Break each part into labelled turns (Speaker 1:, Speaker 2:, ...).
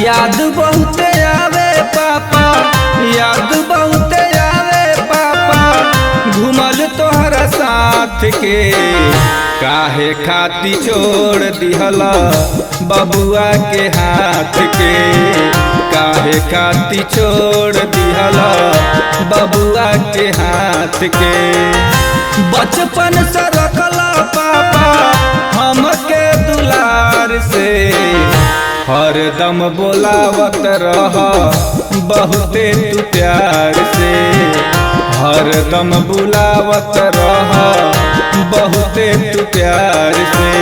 Speaker 1: याद बहुते आवे पापा, याद बहुते आवे पापा, घूमल तोहरा साथ के। काहे खाती छोड़ दिहला बबुआ के हाथ के, काहे खाती छोड़ दिहला बबुआ के हाथ के। बचपन से रखला पापा हमके दुलार से, हरदम बोलावत रह बहुते तू प्यार से, हरदम बुलावत रह बहुते तू प्यार से।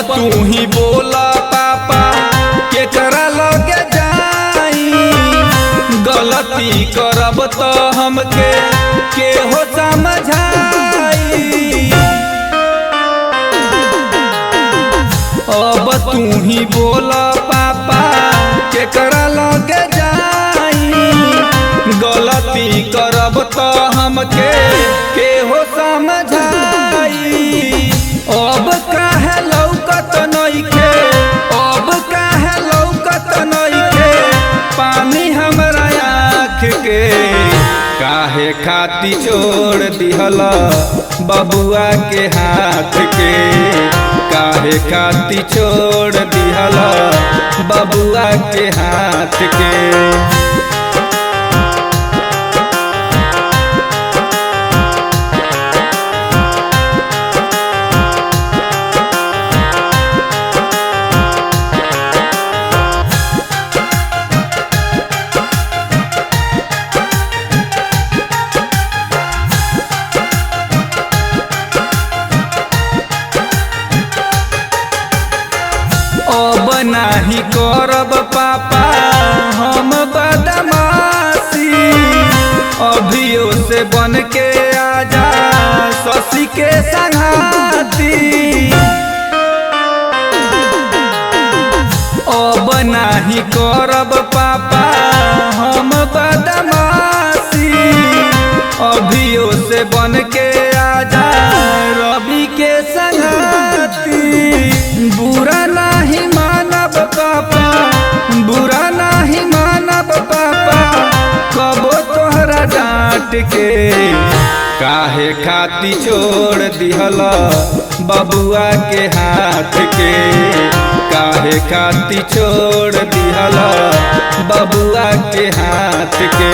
Speaker 1: तू ही बोला पापा केकरा लगे जाई, गलती करब तो हमके के हो समझाई। अब तू ही बोला पापा केकरा लगे जाई, गलती करब तो हमके के हो समझाई। अब काहे लौकत नइखे, अब काहे लौकत नइखे पानी हमरा आँख के। काहे खाती छोड़ दिहला बबुआ के हाथ के, काहे खाती छोड़ दिहला बबुआ के हाथ के। अब नाही करब पापा हम बदमाशी, अभियो से बन के आजा शशि के संघाती। अब नाही करब पापा हम बदमाशी, अभियो से बन के आजा रवि के संघाती। बुरा नहीं मानब पापा, बुरा नहीं मानब पापा, कबो तोहरा डांट के। काहे खाती छोड़ दिहला बबुआ के हाथ के, काहे खाती छोड़ दिहला बबुआ के हाथ के।